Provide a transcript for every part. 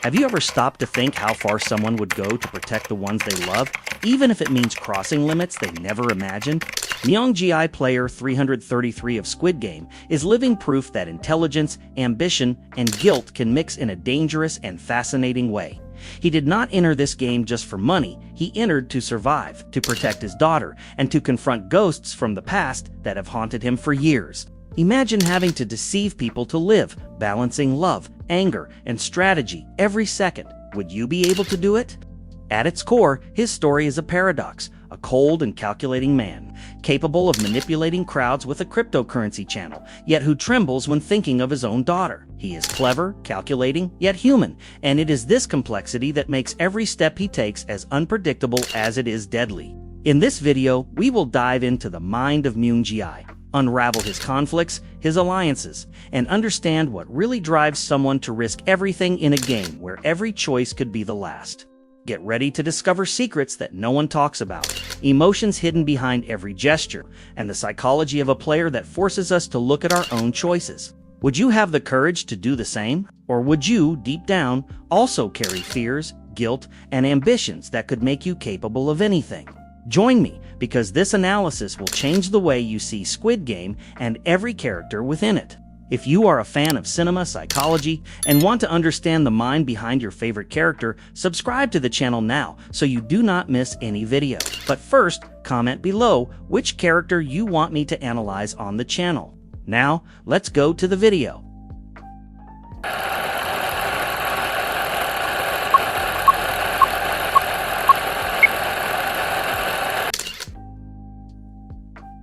Have you ever stopped to think how far someone would go to protect the ones they love, even if it means crossing limits they never imagined? Myung Gi, player 333 of Squid Game, is living proof that intelligence, ambition, and guilt can mix in a dangerous and fascinating way. He did not enter this game just for money. He entered to survive, to protect his daughter, and to confront ghosts from the past that have haunted him for years. Imagine having to deceive people to live, balancing love, anger, and strategy every second. Would you be able to do it? At its core, his story is a paradox, a cold and calculating man, capable of manipulating crowds with a cryptocurrency channel, yet who trembles when thinking of his own daughter. He is clever, calculating, yet human, and it is this complexity that makes every step he takes as unpredictable as it is deadly. In this video, we will dive into the mind of Myung Gi, unravel his conflicts, his alliances, and understand what really drives someone to risk everything in a game where every choice could be the last. Get ready to discover secrets that no one talks about, emotions hidden behind every gesture, and the psychology of a player that forces us to look at our own choices. Would you have the courage to do the same? Or would you, deep down, also carry fears, guilt, and ambitions that could make you capable of anything? Join me, because this analysis will change the way you see Squid Game and every character within it. If you are a fan of cinema, psychology, and want to understand the mind behind your favorite character, subscribe to the channel now so you do not miss any video. But first, comment below which character you want me to analyze on the channel. Now, let's go to the video.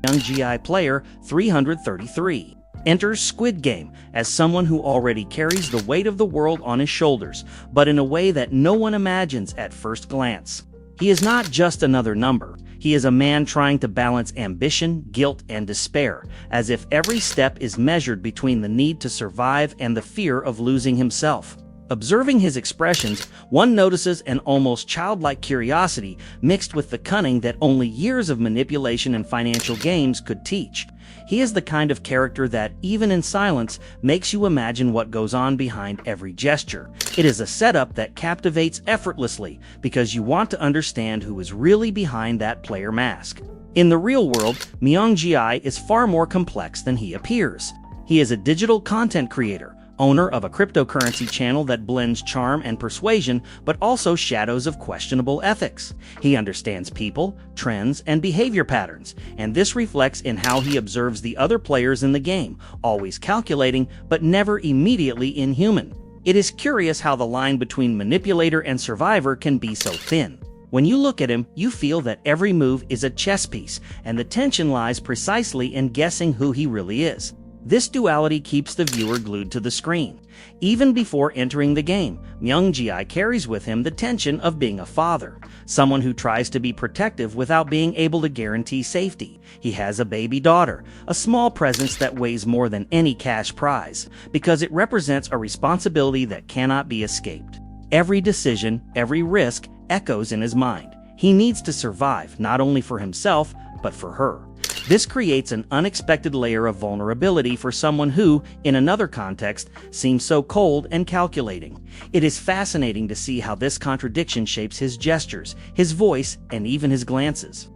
Myung Gi, player 333. Enters Squid Game as someone who already carries the weight of the world on his shoulders, but in a way that no one imagines at first glance. He is not just another number. He is a man trying to balance ambition, guilt, and despair, as if every step is measured between the need to survive and the fear of losing himself. Observing his expressions, one notices an almost childlike curiosity mixed with the cunning that only years of manipulation and financial games could teach. He is the kind of character that, even in silence, makes you imagine what goes on behind every gesture. It is a setup that captivates effortlessly because you want to understand who is really behind that player mask. In the real world, Myung Gi is far more complex than he appears. He is a digital content creator, owner of a cryptocurrency channel that blends charm and persuasion, but also shadows of questionable ethics. He understands people, trends, and behavior patterns, and this reflects in how he observes the other players in the game, always calculating, but never immediately inhuman. It is curious how the line between manipulator and survivor can be so thin. When you look at him, you feel that every move is a chess piece, and the tension lies precisely in guessing who he really is. This duality keeps the viewer glued to the screen. Even before entering the game, Myung Gi carries with him the tension of being a father, someone who tries to be protective without being able to guarantee safety. He has a baby daughter, a small presence that weighs more than any cash prize, because it represents a responsibility that cannot be escaped. Every decision, every risk, echoes in his mind. He needs to survive, not only for himself, but for her. This creates an unexpected layer of vulnerability for someone who, in another context, seems so cold and calculating. It is fascinating to see how this contradiction shapes his gestures, his voice, and even his glances.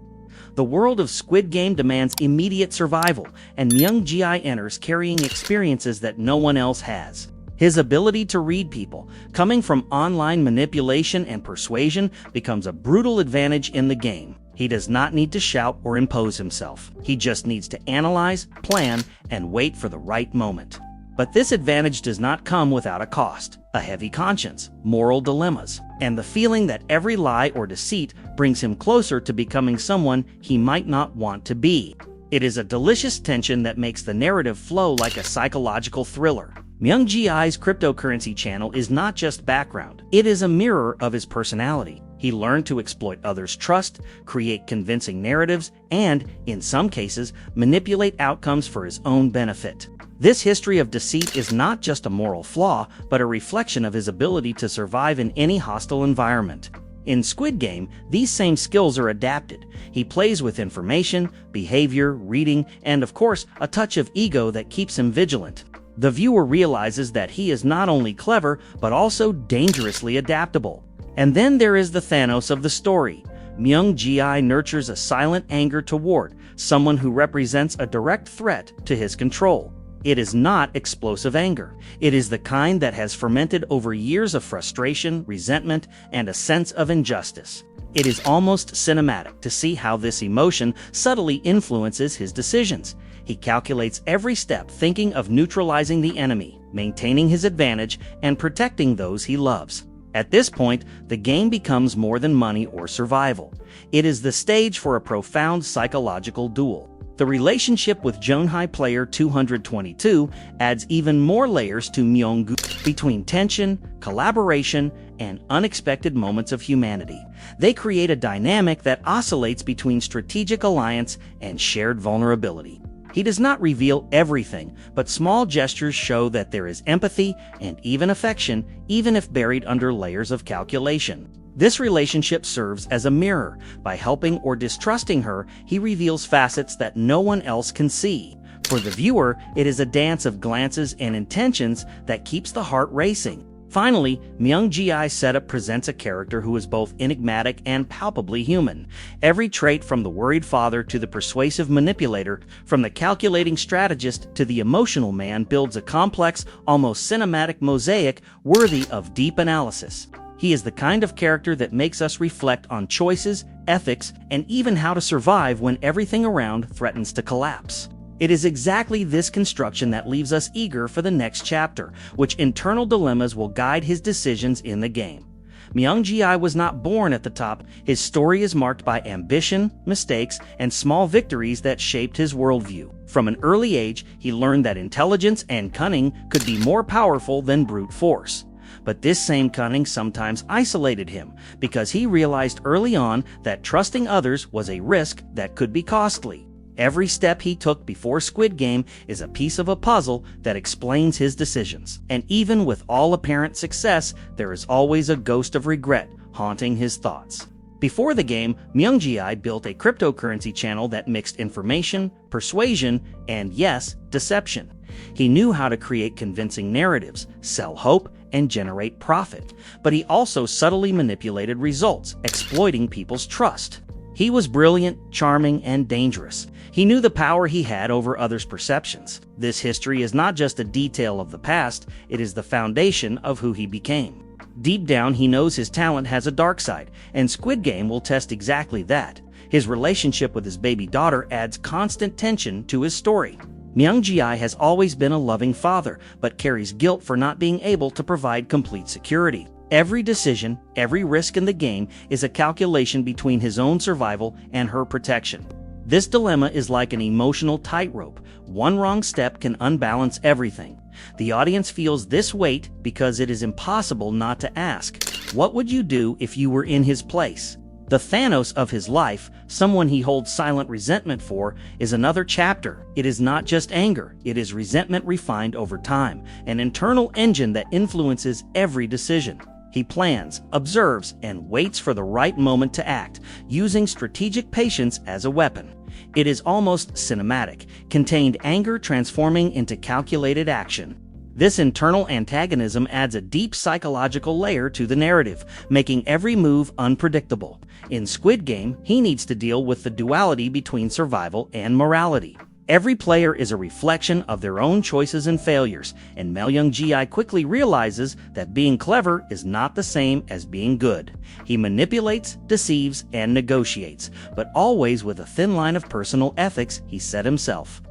The world of Squid Game demands immediate survival, and Myung Gi enters carrying experiences that no one else has. His ability to read people, coming from online manipulation and persuasion, becomes a brutal advantage in the game. He does not need to shout or impose himself. He just needs to analyze, plan, and wait for the right moment. But this advantage does not come without a cost, a heavy conscience, moral dilemmas, and the feeling that every lie or deceit brings him closer to becoming someone he might not want to be. It is a delicious tension that makes the narrative flow like a psychological thriller. Myung Gi's cryptocurrency channel is not just background, it is a mirror of his personality. He learned to exploit others' trust, create convincing narratives, and, in some cases, manipulate outcomes for his own benefit. This history of deceit is not just a moral flaw, but a reflection of his ability to survive in any hostile environment. In Squid Game, these same skills are adapted. He plays with information, behavior, reading, and of course, a touch of ego that keeps him vigilant. The viewer realizes that he is not only clever, but also dangerously adaptable. And then there is the Thanos of the story. Myung Gi nurtures a silent anger toward someone who represents a direct threat to his control. It is not explosive anger. It is the kind that has fermented over years of frustration, resentment, and a sense of injustice. It is almost cinematic to see how this emotion subtly influences his decisions. He calculates every step, thinking of neutralizing the enemy, maintaining his advantage, and protecting those he loves. At this point, the game becomes more than money or survival. It is the stage for a profound psychological duel. The relationship with Jeonhae player 222 adds even more layers to Myung Gi. Between tension, collaboration, and unexpected moments of humanity, they create a dynamic that oscillates between strategic alliance and shared vulnerability. He does not reveal everything, but small gestures show that there is empathy and even affection, even if buried under layers of calculation. This relationship serves as a mirror. By helping or distrusting her, he reveals facets that no one else can see. For the viewer, it is a dance of glances and intentions that keeps the heart racing. Finally, Myung Gi's setup presents a character who is both enigmatic and palpably human. Every trait, from the worried father to the persuasive manipulator, from the calculating strategist to the emotional man, builds a complex, almost cinematic mosaic worthy of deep analysis. He is the kind of character that makes us reflect on choices, ethics, and even how to survive when everything around threatens to collapse. It is exactly this construction that leaves us eager for the next chapter, which internal dilemmas will guide his decisions in the game. Myung Gi was not born at the top. His story is marked by ambition, mistakes, and small victories that shaped his worldview. From an early age, he learned that intelligence and cunning could be more powerful than brute force. But this same cunning sometimes isolated him, because he realized early on that trusting others was a risk that could be costly. Every step he took before Squid Game is a piece of a puzzle that explains his decisions. And even with all apparent success, there is always a ghost of regret haunting his thoughts. Before the game, Myung Gi built a cryptocurrency channel that mixed information, persuasion, and yes, deception. He knew how to create convincing narratives, sell hope, and generate profit. But he also subtly manipulated results, exploiting people's trust. He was brilliant, charming, and dangerous. He knew the power he had over others' perceptions. This history is not just a detail of the past, it is the foundation of who he became. Deep down, he knows his talent has a dark side, and Squid Game will test exactly that. His relationship with his baby daughter adds constant tension to his story. Myung Gi has always been a loving father, but carries guilt for not being able to provide complete security. Every decision, every risk in the game is a calculation between his own survival and her protection. This dilemma is like an emotional tightrope. One wrong step can unbalance everything. The audience feels this weight because it is impossible not to ask, what would you do if you were in his place? The Thanos of his life, someone he holds silent resentment for, is another chapter. It is not just anger, it is resentment refined over time, an internal engine that influences every decision. He plans, observes, and waits for the right moment to act, using strategic patience as a weapon. It is almost cinematic, contained anger transforming into calculated action. This internal antagonism adds a deep psychological layer to the narrative, making every move unpredictable. In Squid Game, he needs to deal with the duality between survival and morality. Every player is a reflection of their own choices and failures, and Myung Gi quickly realizes that being clever is not the same as being good. He manipulates, deceives, and negotiates, but always with a thin line of personal ethics he set himself.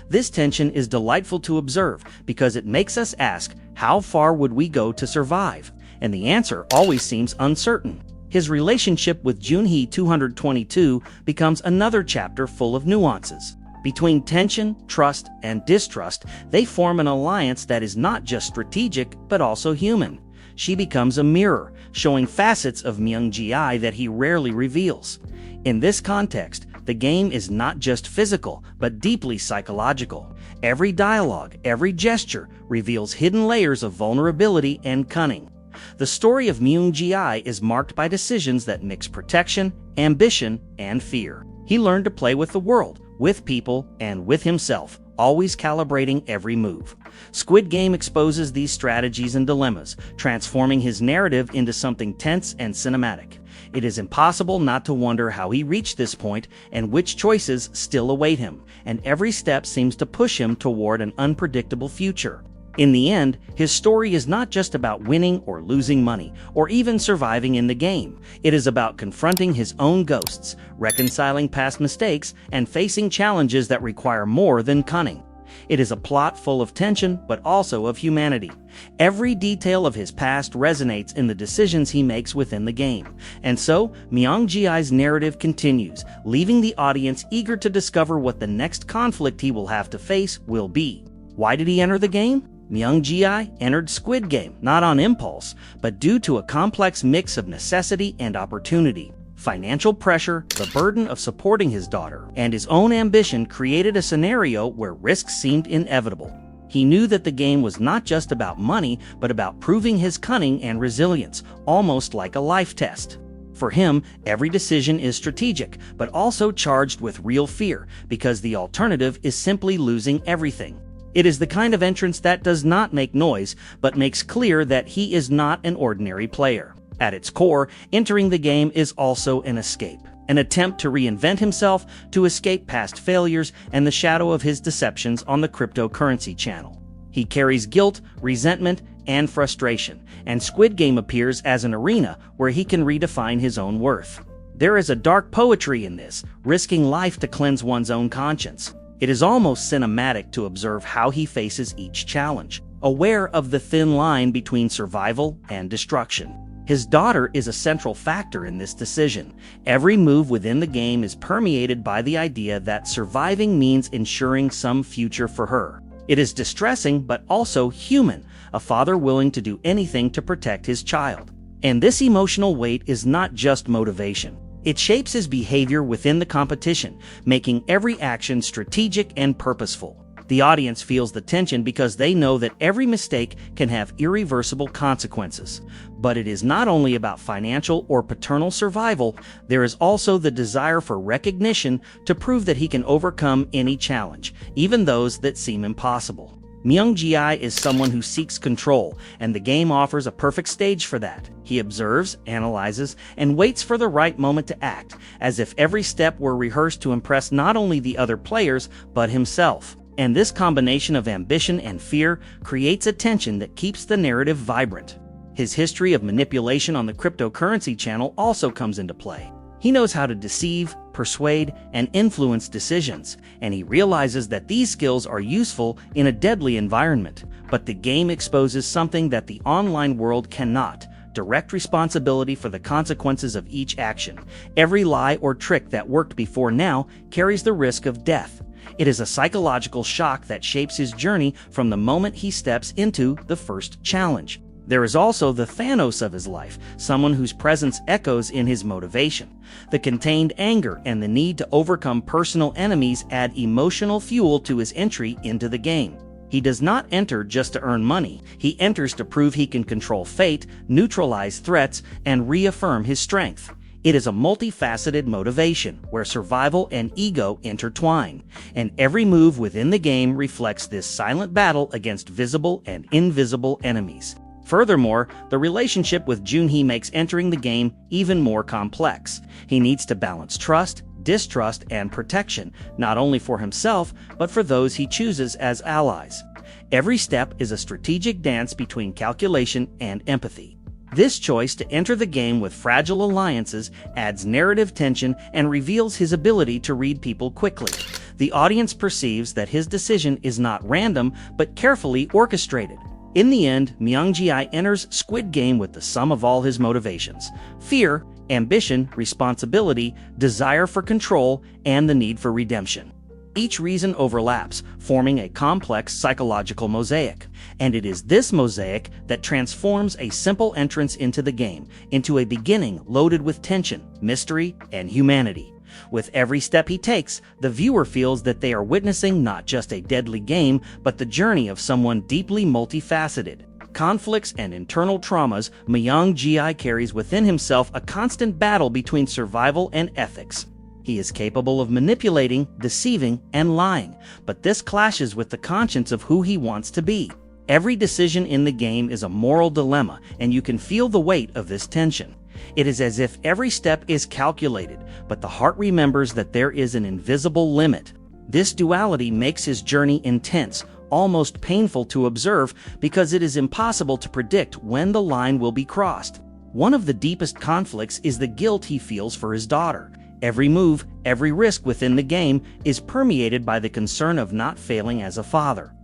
This tension is delightful to observe because it makes us ask, how far would we go to survive? And the answer always seems uncertain. His relationship with Jeonhae 222 becomes another chapter full of nuances. Between tension, trust, and distrust, they form an alliance that is not just strategic, but also human. She becomes a mirror, showing facets of Myung Gi that he rarely reveals. In this context, the game is not just physical, but deeply psychological. Every dialogue, every gesture reveals hidden layers of vulnerability and cunning. The story of Myung Gi is marked by decisions that mix protection, ambition, and fear. He learned to play with the world, with people, and with himself, always calibrating every move. Squid Game exposes these strategies and dilemmas, transforming his narrative into something tense and cinematic. It is impossible not to wonder how he reached this point and which choices still await him, and every step seems to push him toward an unpredictable future. In the end, his story is not just about winning or losing money, or even surviving in the game. It is about confronting his own ghosts, reconciling past mistakes, and facing challenges that require more than cunning. It is a plot full of tension, but also of humanity. Every detail of his past resonates in the decisions he makes within the game. And so, Myung Gi's narrative continues, leaving the audience eager to discover what the next conflict he will have to face will be. Why did he enter the game? Myung Gi entered Squid Game not on impulse, but due to a complex mix of necessity and opportunity. Financial pressure, the burden of supporting his daughter, and his own ambition created a scenario where risks seemed inevitable. He knew that the game was not just about money, but about proving his cunning and resilience, almost like a life test. For him, every decision is strategic, but also charged with real fear, because the alternative is simply losing everything. It is the kind of entrance that does not make noise, but makes clear that he is not an ordinary player. At its core, entering the game is also an escape, an attempt to reinvent himself, to escape past failures and the shadow of his deceptions on the cryptocurrency channel. He carries guilt, resentment, and frustration, and Squid Game appears as an arena where he can redefine his own worth. There is a dark poetry in this, risking life to cleanse one's own conscience. It is almost cinematic to observe how he faces each challenge, aware of the thin line between survival and destruction. His daughter is a central factor in this decision. Every move within the game is permeated by the idea that surviving means ensuring some future for her. It is distressing but also human, a father willing to do anything to protect his child. And this emotional weight is not just motivation. It shapes his behavior within the competition, making every action strategic and purposeful. The audience feels the tension because they know that every mistake can have irreversible consequences. But it is not only about financial or paternal survival, there is also the desire for recognition to prove that he can overcome any challenge, even those that seem impossible. Myung Gi is someone who seeks control, and the game offers a perfect stage for that. He observes, analyzes, and waits for the right moment to act, as if every step were rehearsed to impress not only the other players, but himself. And this combination of ambition and fear creates a tension that keeps the narrative vibrant. His history of manipulation on the cryptocurrency channel also comes into play. He knows how to deceive, persuade, and influence decisions, and he realizes that these skills are useful in a deadly environment. But the game exposes something that the online world cannot: direct responsibility for the consequences of each action. Every lie or trick that worked before now carries the risk of death. It is a psychological shock that shapes his journey from the moment he steps into the first challenge. There is also the Thanos of his life, someone whose presence echoes in his motivation. The contained anger and the need to overcome personal enemies add emotional fuel to his entry into the game. He does not enter just to earn money. He enters to prove he can control fate, neutralize threats, and reaffirm his strength. It is a multifaceted motivation where survival and ego intertwine, and every move within the game reflects this silent battle against visible and invisible enemies. Furthermore, the relationship with Junhee makes entering the game even more complex. He needs to balance trust, distrust, and protection, not only for himself, but for those he chooses as allies. Every step is a strategic dance between calculation and empathy. This choice to enter the game with fragile alliances adds narrative tension and reveals his ability to read people quickly. The audience perceives that his decision is not random, but carefully orchestrated. In the end, Myung Gi enters Squid Game with the sum of all his motivations: fear, ambition, responsibility, desire for control, and the need for redemption. Each reason overlaps, forming a complex psychological mosaic. And it is this mosaic that transforms a simple entrance into the game, into a beginning loaded with tension, mystery, and humanity. With every step he takes, the viewer feels that they are witnessing not just a deadly game, but the journey of someone deeply multifaceted. Conflicts and internal traumas, Myung Gi carries within himself a constant battle between survival and ethics. He is capable of manipulating, deceiving, and lying, but this clashes with the conscience of who he wants to be. Every decision in the game is a moral dilemma, and you can feel the weight of this tension. It is as if every step is calculated, but the heart remembers that there is an invisible limit. This duality makes his journey intense, almost painful to observe, because it is impossible to predict when the line will be crossed. One of the deepest conflicts is the guilt he feels for his daughter. Every move, every risk within the game is permeated by the concern of not failing as a father.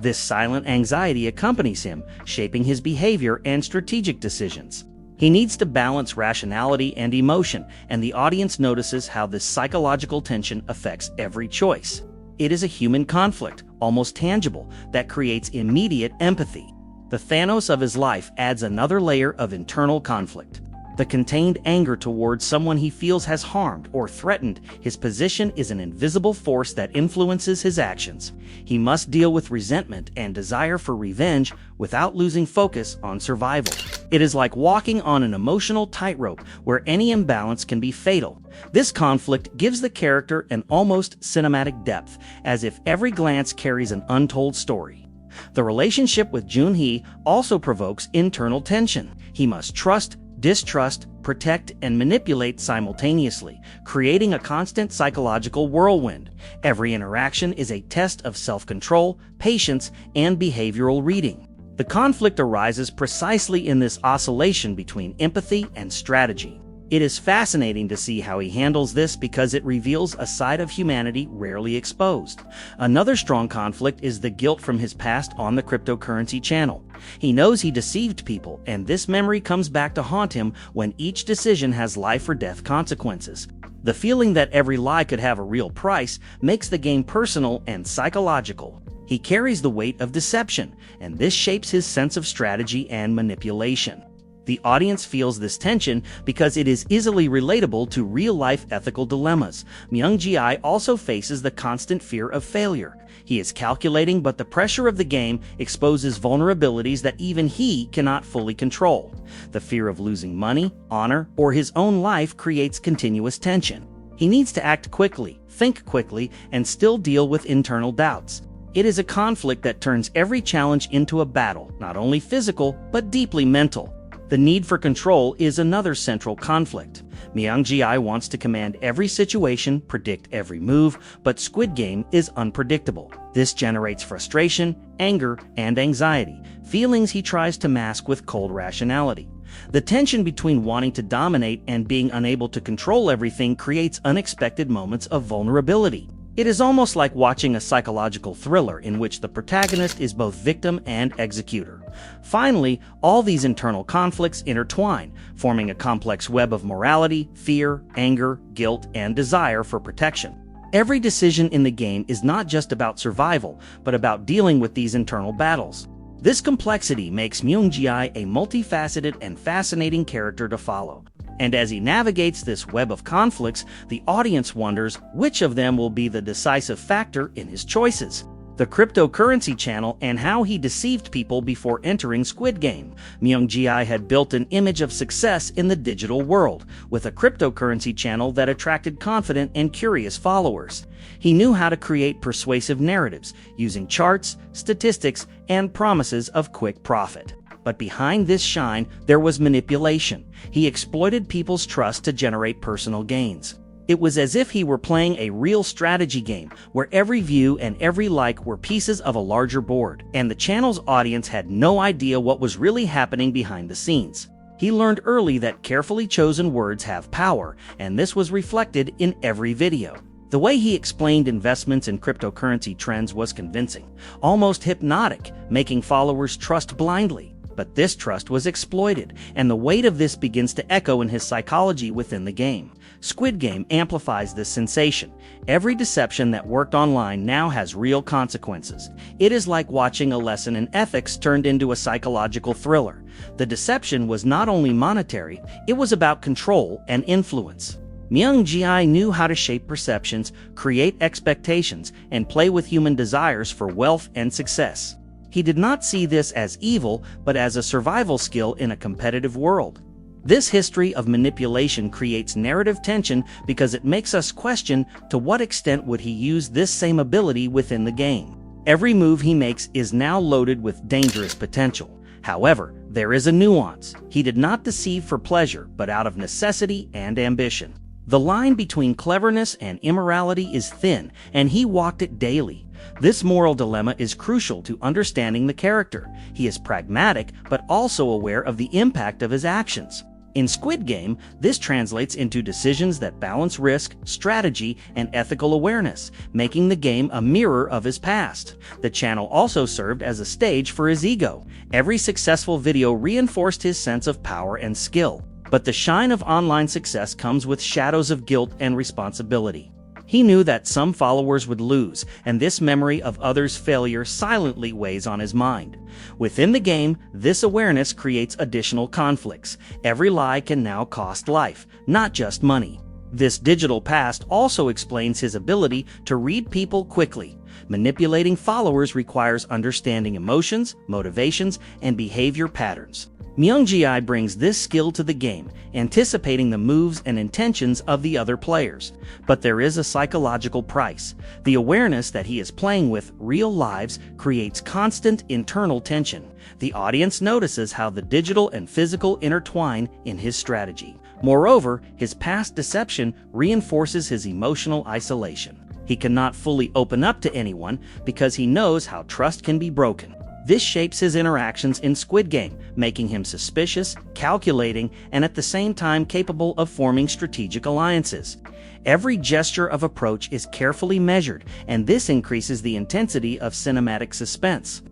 This silent anxiety accompanies him, shaping his behavior and strategic decisions. He needs to balance rationality and emotion, and the audience notices how this psychological tension affects every choice. It is a human conflict, almost tangible, that creates immediate empathy. The Thanos of his life adds another layer of internal conflict. The contained anger towards someone he feels has harmed or threatened his position is an invisible force that influences his actions. He must deal with resentment and desire for revenge without losing focus on survival. It is like walking on an emotional tightrope where any imbalance can be fatal. This conflict gives the character an almost cinematic depth, as if every glance carries an untold story. The relationship with Myung-gi also provokes internal tension. He must trust, distrust, protect, and manipulate simultaneously, creating a constant psychological whirlwind. Every interaction is a test of self-control, patience, and behavioral reading. The conflict arises precisely in this oscillation between empathy and strategy. It is fascinating to see how he handles this because it reveals a side of humanity rarely exposed. Another strong conflict is the guilt from his past on the cryptocurrency channel. He knows he deceived people, and this memory comes back to haunt him when each decision has life or death consequences. The feeling that every lie could have a real price makes the game personal and psychological. He carries the weight of deception, and this shapes his sense of strategy and manipulation. The audience feels this tension because it is easily relatable to real-life ethical dilemmas. Myung Gi also faces the constant fear of failure. He is calculating, but the pressure of the game exposes vulnerabilities that even he cannot fully control. The fear of losing money, honor, or his own life creates continuous tension. He needs to act quickly, think quickly, and still deal with internal doubts. It is a conflict that turns every challenge into a battle, not only physical, but deeply mental. The need for control is another central conflict. Myung Gi wants to command every situation, predict every move, but Squid Game is unpredictable. This generates frustration, anger, and anxiety, feelings he tries to mask with cold rationality. The tension between wanting to dominate and being unable to control everything creates unexpected moments of vulnerability. It is almost like watching a psychological thriller in which the protagonist is both victim and executor. Finally, all these internal conflicts intertwine, forming a complex web of morality, fear, anger, guilt, and desire for protection. Every decision in the game is not just about survival, but about dealing with these internal battles. This complexity makes Myung Gi a multifaceted and fascinating character to follow. And as he navigates this web of conflicts, the audience wonders which of them will be the decisive factor in his choices. The cryptocurrency channel and how he deceived people before entering Squid Game. Myung Gi had built an image of success in the digital world, with a cryptocurrency channel that attracted confident and curious followers. He knew how to create persuasive narratives, using charts, statistics, and promises of quick profit. But behind this shine, there was manipulation. He exploited people's trust to generate personal gains. It was as if he were playing a real strategy game, where every view and every like were pieces of a larger board, and the channel's audience had no idea what was really happening behind the scenes. He learned early that carefully chosen words have power, and this was reflected in every video. The way he explained investments in cryptocurrency trends was convincing, almost hypnotic, making followers trust blindly. But this trust was exploited, and the weight of this begins to echo in his psychology within the game. Squid Game amplifies this sensation. Every deception that worked online now has real consequences. It is like watching a lesson in ethics turned into a psychological thriller. The deception was not only monetary, it was about control and influence. Myung Gi knew how to shape perceptions, create expectations, and play with human desires for wealth and success. He did not see this as evil, but as a survival skill in a competitive world. This history of manipulation creates narrative tension because it makes us question to what extent would he use this same ability within the game. Every move he makes is now loaded with dangerous potential. However, there is a nuance. He did not deceive for pleasure, but out of necessity and ambition. The line between cleverness and immorality is thin, and he walked it daily. This moral dilemma is crucial to understanding the character. He is pragmatic, but also aware of the impact of his actions. In Squid Game, this translates into decisions that balance risk, strategy, and ethical awareness, making the game a mirror of his past. The channel also served as a stage for his ego. Every successful video reinforced his sense of power and skill. But the shine of online success comes with shadows of guilt and responsibility. He knew that some followers would lose, and this memory of others' failure silently weighs on his mind. Within the game, this awareness creates additional conflicts. Every lie can now cost life, not just money. This digital past also explains his ability to read people quickly. Manipulating followers requires understanding emotions, motivations, and behavior patterns. Myung Gi brings this skill to the game, anticipating the moves and intentions of the other players. But there is a psychological price. The awareness that he is playing with real lives creates constant internal tension. The audience notices how the digital and physical intertwine in his strategy. Moreover, his past deception reinforces his emotional isolation. He cannot fully open up to anyone because he knows how trust can be broken. This shapes his interactions in Squid Game, making him suspicious, calculating, and at the same time capable of forming strategic alliances. Every gesture of approach is carefully measured, and this increases the intensity of cinematic suspense.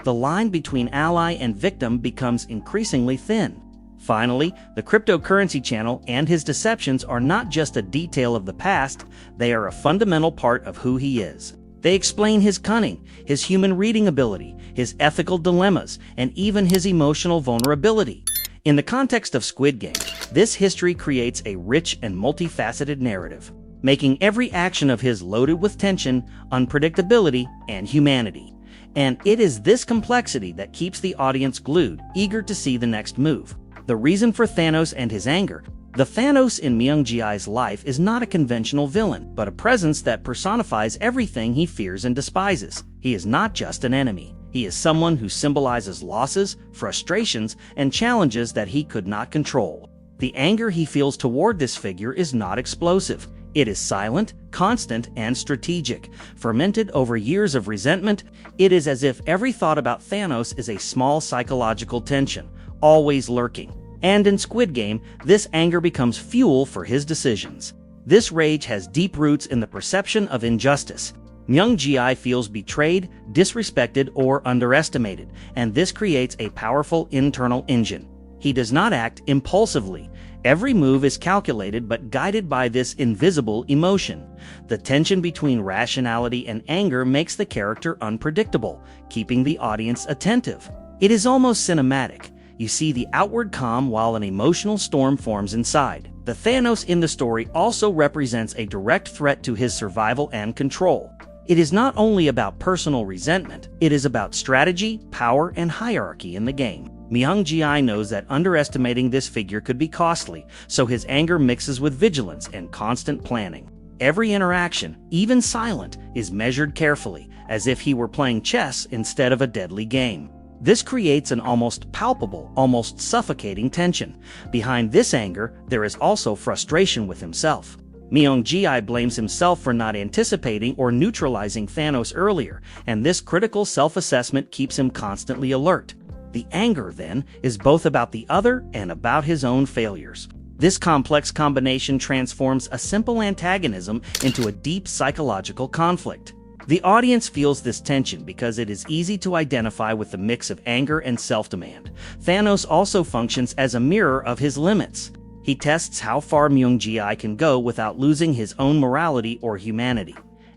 The line between ally and victim becomes increasingly thin. Finally, the cryptocurrency channel and his deceptions are not just a detail of the past, they are a fundamental part of who he is. They explain his cunning, his human reading ability, his ethical dilemmas, and even his emotional vulnerability. In the context of Squid Game, this history creates a rich and multifaceted narrative, making every action of his loaded with tension, unpredictability, and humanity. And it is this complexity that keeps the audience glued, eager to see the next move. The reason for Thanos and his anger. The Thanos in Myung Gi's life is not a conventional villain, but a presence that personifies everything he fears and despises. He is not just an enemy. He is someone who symbolizes losses, frustrations, and challenges that he could not control. The anger he feels toward this figure is not explosive. It is silent, constant, and strategic. Fermented over years of resentment, it is as if every thought about Thanos is a small psychological tension, always lurking. And in Squid Game, this anger becomes fuel for his decisions. This rage has deep roots in the perception of injustice. Myung Gi feels betrayed, disrespected, or underestimated, and this creates a powerful internal engine. He does not act impulsively. Every move is calculated but guided by this invisible emotion. The tension between rationality and anger makes the character unpredictable, keeping the audience attentive. It is almost cinematic. You see the outward calm while an emotional storm forms inside. The Thanos in the story also represents a direct threat to his survival and control. It is not only about personal resentment, it is about strategy, power, and hierarchy in the game. Myung Gi knows that underestimating this figure could be costly, so his anger mixes with vigilance and constant planning. Every interaction, even silent, is measured carefully, as if he were playing chess instead of a deadly game. This creates an almost palpable, almost suffocating tension. Behind this anger, there is also frustration with himself. Myung Gi blames himself for not anticipating or neutralizing Thanos earlier, and this critical self-assessment keeps him constantly alert. The anger, then, is both about the other and about his own failures. This complex combination transforms a simple antagonism into a deep psychological conflict. The audience feels this tension because it is easy to identify with the mix of anger and self-demand. Thanos also functions as a mirror of his limits. He tests how far Myung Gi can go without losing his own morality or humanity.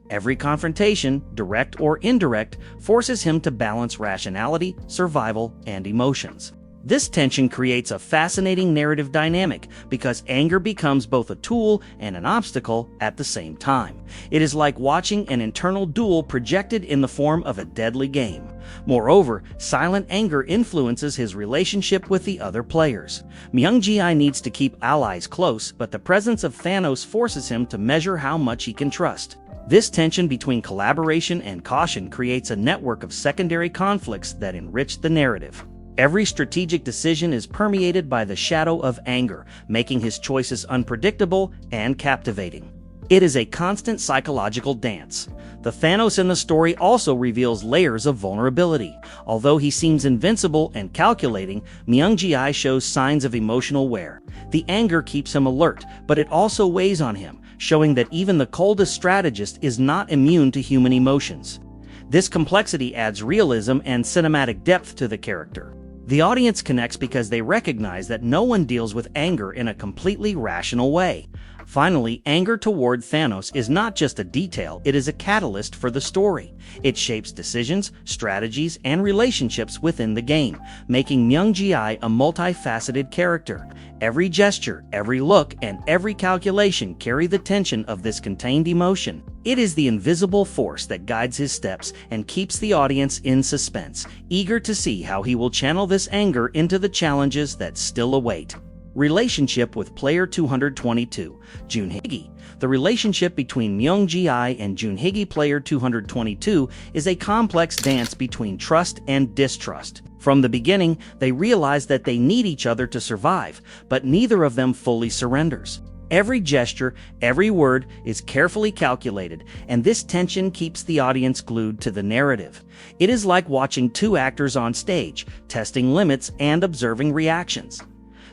Every confrontation, direct or indirect, forces him to balance rationality, survival, and emotions. This tension creates a fascinating narrative dynamic because anger becomes both a tool and an obstacle at the same time. It is like watching an internal duel projected in the form of a deadly game. Moreover, silent anger influences his relationship with the other players. Myung Gi needs to keep allies close, but the presence of Thanos forces him to measure how much he can trust. This tension between collaboration and caution creates a network of secondary conflicts that enrich the narrative. Every strategic decision is permeated by the shadow of anger, making his choices unpredictable and captivating. It is a constant psychological dance. The Thanos in the story also reveals layers of vulnerability. Although he seems invincible and calculating, Myung Gi shows signs of emotional wear. The anger keeps him alert, but it also weighs on him, showing that even the coldest strategist is not immune to human emotions. This complexity adds realism and cinematic depth to the character. The audience connects because they recognize that no one deals with anger in a completely rational way. Finally, anger toward Thanos is not just a detail, it is a catalyst for the story. It shapes decisions, strategies, and relationships within the game, making Myung Gi a multifaceted character. Every gesture, every look, and every calculation carry the tension of this contained emotion. It is the invisible force that guides his steps and keeps the audience in suspense, eager to see how he will channel this anger into the challenges that still await. Relationship with player 222, Myung Gi. The relationship between Myung Gi and Myung Gi player 222 is a complex dance between trust and distrust. From the beginning, they realize that they need each other to survive, but neither of them fully surrenders. Every gesture, every word is carefully calculated, and this tension keeps the audience glued to the narrative. It is like watching two actors on stage, testing limits and observing reactions.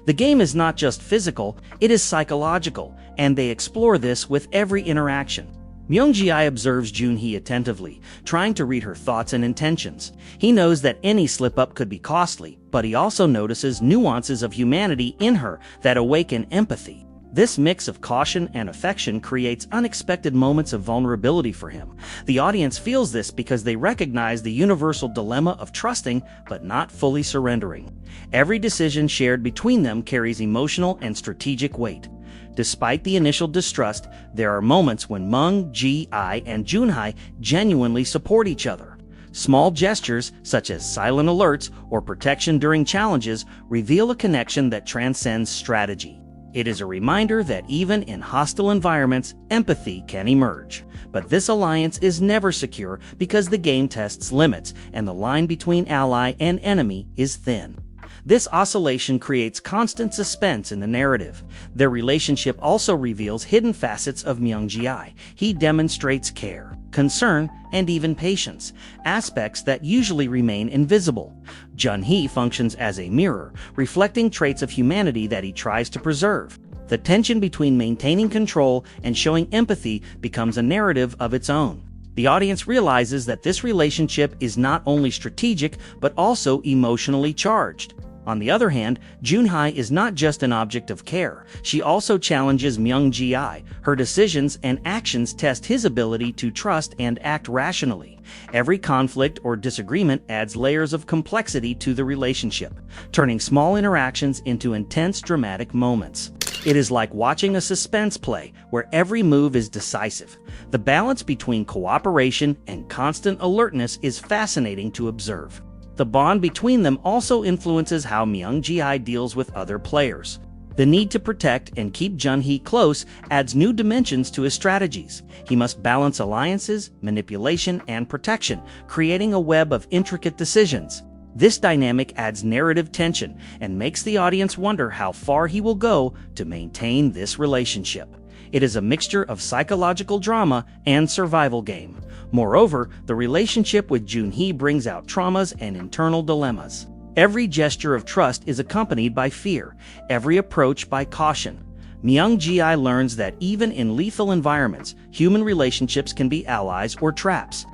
The game is not just physical, it is psychological, and they explore this with every interaction. Myung Gi observes Junhee attentively, trying to read her thoughts and intentions. He knows that any slip-up could be costly, but he also notices nuances of humanity in her that awaken empathy. This mix of caution and affection creates unexpected moments of vulnerability for him. The audience feels this because they recognize the universal dilemma of trusting but not fully surrendering. Every decision shared between them carries emotional and strategic weight. Despite the initial distrust, there are moments when Myung Gi and Junhee genuinely support each other. Small gestures, such as silent alerts or protection during challenges, reveal a connection that transcends strategy. It is a reminder that even in hostile environments, empathy can emerge. But this alliance is never secure because the game tests limits, and the line between ally and enemy is thin. This oscillation creates constant suspense in the narrative. Their relationship also reveals hidden facets of Myung Gi. He demonstrates care, concern, and even patience, aspects that usually remain invisible. Junhee functions as a mirror, reflecting traits of humanity that he tries to preserve. The tension between maintaining control and showing empathy becomes a narrative of its own. The audience realizes that this relationship is not only strategic but also emotionally charged. On the other hand, Junhee is not just an object of care. She also challenges Myung Gi. Her decisions and actions test his ability to trust and act rationally. Every conflict or disagreement adds layers of complexity to the relationship, turning small interactions into intense dramatic moments. It is like watching a suspense play where every move is decisive. The balance between cooperation and constant alertness is fascinating to observe. The bond between them also influences how Myung Gi deals with other players. The need to protect and keep Junhee close adds new dimensions to his strategies. He must balance alliances, manipulation, and protection, creating a web of intricate decisions. This dynamic adds narrative tension and makes the audience wonder how far he will go to maintain this relationship. It is a mixture of psychological drama and survival game. Moreover, the relationship with Junhee brings out traumas and internal dilemmas. Every gesture of trust is accompanied by fear, every approach by caution. Myung Gi learns that even in lethal environments, human relationships can be allies or traps.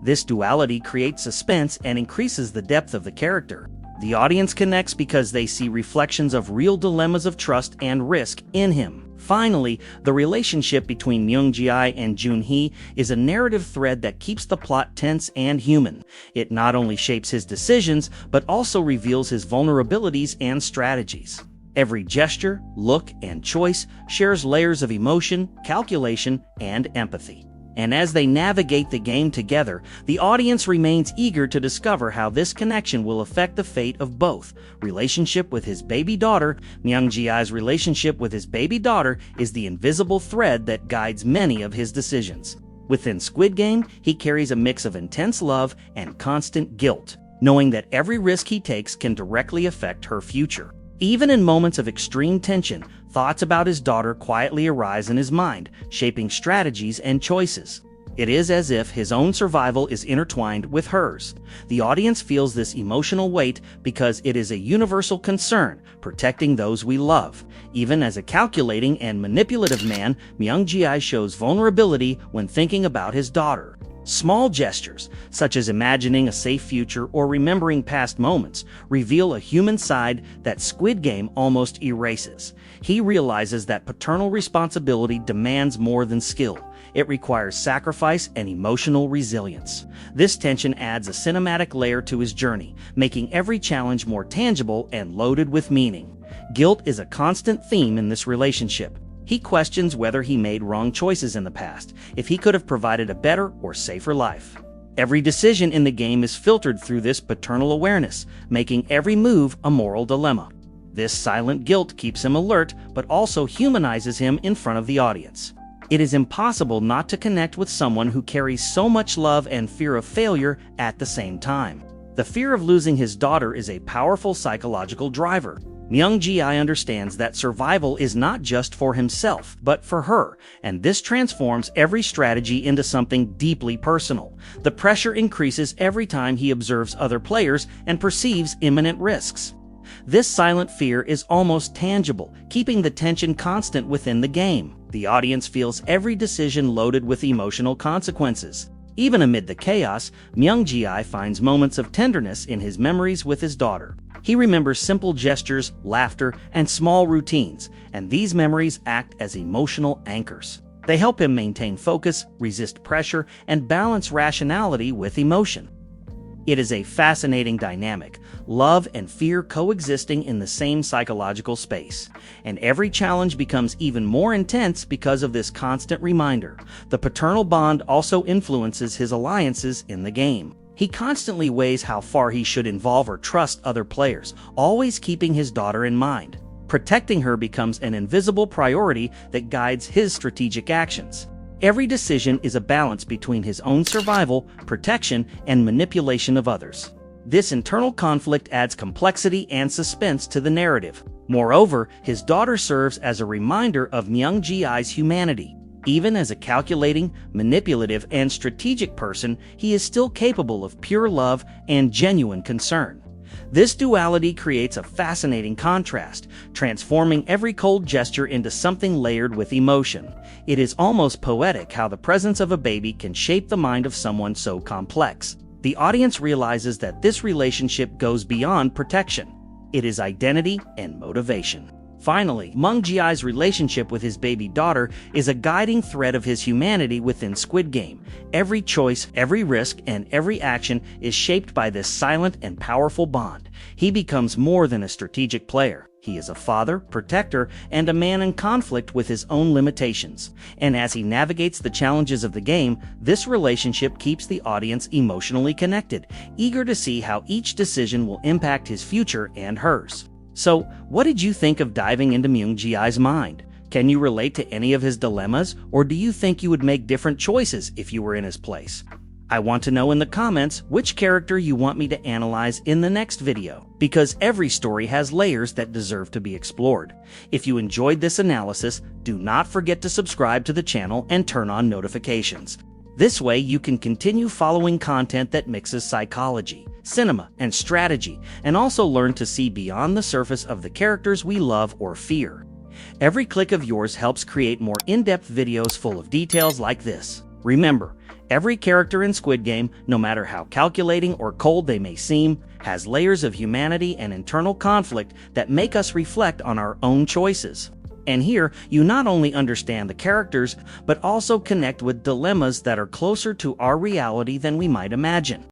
This duality creates suspense and increases the depth of the character. The audience connects because they see reflections of real dilemmas of trust and risk in him. Finally, the relationship between Myung Gi and Junhee is a narrative thread that keeps the plot tense and human. It not only shapes his decisions, but also reveals his vulnerabilities and strategies. Every gesture, look, and choice shares layers of emotion, calculation, and empathy. And as they navigate the game together, the audience remains eager to discover how this connection will affect the fate of both. Relationship with his baby daughter. Myung Gi's relationship with his baby daughter is the invisible thread that guides many of his decisions. Within Squid Game, he carries a mix of intense love and constant guilt, knowing that every risk he takes can directly affect her future. Even in moments of extreme tension, thoughts about his daughter quietly arise in his mind, shaping strategies and choices. It is as if his own survival is intertwined with hers. The audience feels this emotional weight because it is a universal concern, protecting those we love. Even as a calculating and manipulative man, Myung Gi shows vulnerability when thinking about his daughter. Small gestures, such as imagining a safe future or remembering past moments, reveal a human side that Squid Game almost erases. He realizes that paternal responsibility demands more than skill. It requires sacrifice and emotional resilience. This tension adds a cinematic layer to his journey, making every challenge more tangible and loaded with meaning. Guilt is a constant theme in this relationship. He questions whether he made wrong choices in the past, if he could have provided a better or safer life. Every decision in the game is filtered through this paternal awareness, making every move a moral dilemma. This silent guilt keeps him alert, but also humanizes him in front of the audience. It is impossible not to connect with someone who carries so much love and fear of failure at the same time. The fear of losing his daughter is a powerful psychological driver. Myung Gi understands that survival is not just for himself, but for her, and this transforms every strategy into something deeply personal. The pressure increases every time he observes other players and perceives imminent risks. This silent fear is almost tangible, keeping the tension constant within the game. The audience feels every decision loaded with emotional consequences. Even amid the chaos, Myung Gi finds moments of tenderness in his memories with his daughter. He remembers simple gestures, laughter, and small routines, and these memories act as emotional anchors. They help him maintain focus, resist pressure, and balance rationality with emotion. It is a fascinating dynamic, love and fear coexisting in the same psychological space. And every challenge becomes even more intense because of this constant reminder. The paternal bond also influences his alliances in the game. He constantly weighs how far he should involve or trust other players, always keeping his daughter in mind. Protecting her becomes an invisible priority that guides his strategic actions. Every decision is a balance between his own survival, protection, and manipulation of others. This internal conflict adds complexity and suspense to the narrative. Moreover, his daughter serves as a reminder of Myung Gi's humanity. Even as a calculating, manipulative, and strategic person, he is still capable of pure love and genuine concern. This duality creates a fascinating contrast, transforming every cold gesture into something layered with emotion. It is almost poetic how the presence of a baby can shape the mind of someone so complex. The audience realizes that this relationship goes beyond protection. It is identity and motivation. Finally, Myung Gi's relationship with his baby daughter is a guiding thread of his humanity within Squid Game. Every choice, every risk, and every action is shaped by this silent and powerful bond. He becomes more than a strategic player. He is a father, protector, and a man in conflict with his own limitations. And as he navigates the challenges of the game, this relationship keeps the audience emotionally connected, eager to see how each decision will impact his future and hers. So, what did you think of diving into Myung Gi's mind? Can you relate to any of his dilemmas, or do you think you would make different choices if you were in his place? I want to know in the comments which character you want me to analyze in the next video, because every story has layers that deserve to be explored. If you enjoyed this analysis, do not forget to subscribe to the channel and turn on notifications. This way you can continue following content that mixes psychology, cinema, and strategy, and also learn to see beyond the surface of the characters we love or fear. Every click of yours helps create more in-depth videos full of details like this. Remember, every character in Squid Game, no matter how calculating or cold they may seem, has layers of humanity and internal conflict that make us reflect on our own choices. And here, you not only understand the characters, but also connect with dilemmas that are closer to our reality than we might imagine.